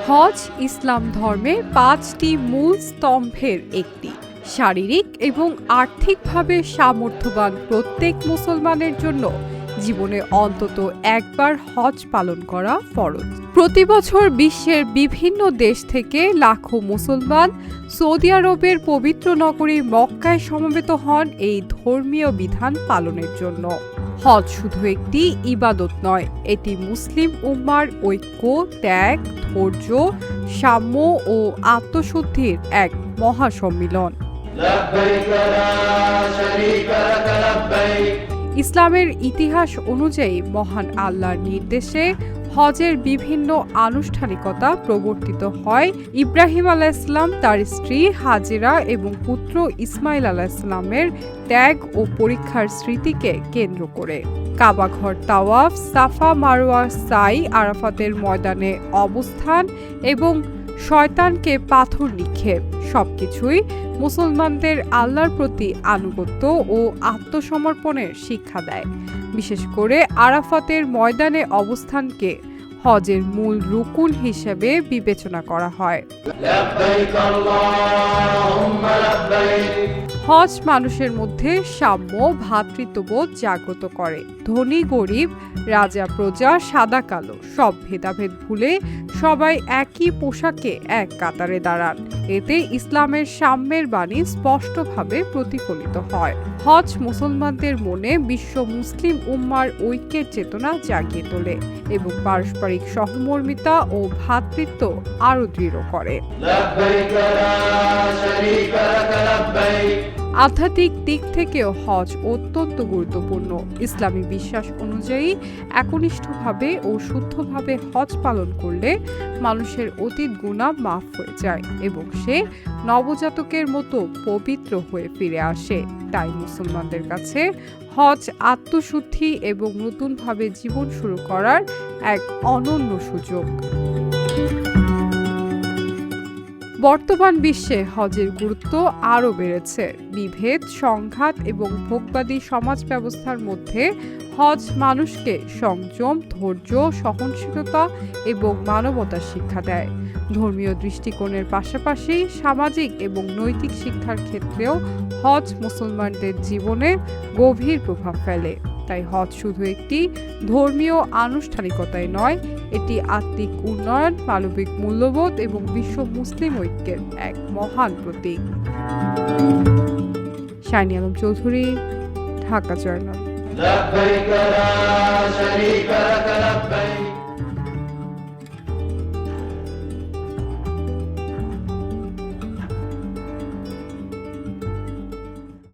হজ ইসলাম ধর্মের 5টি মূল স্তম্ভের একটি। শারীরিক এবং আর্থিকভাবে সামর্থ্যবান প্রত্যেক মুসলমানের জন্য জীবনে অন্তত একবার হজ পালন করা ফরজ। প্রতি বছর বিশ্বের বিভিন্ন দেশ থেকে লাখো মুসলমান সৌদি আরবের পবিত্র নগরী মক্কায় সমবেত হন এই ধর্মীয় বিধান পালনের জন্য। হজ শুধু একটি ইবাদত নয়, এটি মুসলিম উম্মার ঐক্য, ত্যাগ, ধৈর্য, সাম্য ও আত্মশুদ্ধির এক মহাসম্মিলন। ইসলামের ইতিহাস অনুযায়ী মহান আল্লাহর নির্দেশে হজের বিভিন্ন আনুষ্ঠানিকতা প্রবর্তিত হয় ইব্রাহিম আলাইহিসসালাম, তার স্ত্রী হাজেরা এবং পুত্র ইসমাইল আলাইহিসসালামের ত্যাগ ও পরীক্ষার স্মৃতিকে কেন্দ্র করে। কাবাঘর তাওয়াফ, সাফা মারওয়া সাই, আরাফাতের ময়দানে অবস্থান এবং শয়তানকে পাথর নিক্ষেপ সবকিছুই মুসলমানদের আল্লাহর প্রতি আনুগত্য ও আত্মসমর্পণের শিক্ষা দেয়। বিশেষ করে আরাফাতের ময়দানে অবস্থানকে হজের মূল রুকুন হিসেবে বিবেচনা করা হয়। হজ মানুষের মধ্যে সাম্য, ভ্রাতৃত্ববোধ জাগ্রত করে। ধনী গরিব, রাজা প্রজা, সাদা কালো সব ভেদাভেদ ভুলে সবাই একই পোশাকে এক কাতারে দাঁড়ান। এতে ইসলামের সাম্যের বাণী স্পষ্টভাবে প্রতিফলিত হয়। হজ মুসলমানদের মনে বিশ্ব মুসলিম উম্মার ঐক্যের চেতনা জাগিয়ে তোলে এবং পারস্পরিক সহমর্মিতা ও ভ্রাতৃত্ব আরো দৃঢ় করে। আধ্যাত্মিক দিক থেকেও হজ অত্যন্ত গুরুত্বপূর্ণ। ইসলামী বিশ্বাস অনুযায়ী একনিষ্ঠভাবে ও শুদ্ধভাবে হজ পালন করলে মানুষের অতীত গুনাহ মাফ হয়ে যায় এবং সে নবজাতকের মতো পবিত্র হয়ে ফিরে আসে। তাই মুসলমানদের কাছে হজ আত্মশুদ্ধি এবং নতুনভাবে জীবন শুরু করার এক অনন্য সুযোগ। বর্তমান বিশ্বে হজের গুরুত্ব আরও বেড়েছে। বিভেদ, সংঘাত এবং ভোগবাদী সমাজ ব্যবস্থার মধ্যে হজ মানুষকে সংযম, ধৈর্য, সহনশীলতা এবং মানবতার শিক্ষা দেয়। ধর্মীয় দৃষ্টিকোণের পাশাপাশি সামাজিক এবং নৈতিক শিক্ষার ক্ষেত্রেও হজ মুসলমানদের জীবনে গভীর প্রভাব ফেলে। তাই হজ শুধু একটি ধর্মীয় আনুষ্ঠানিকতাই নয়, এটি আত্মিক উন্নয়ন, মানবিক মূল্যবোধ এবং বিশ্ব মুসলিম ঐক্যের এক মহান প্রতীক। শাইনি আলম চৌধুরী, ঢাকা জার্নাল।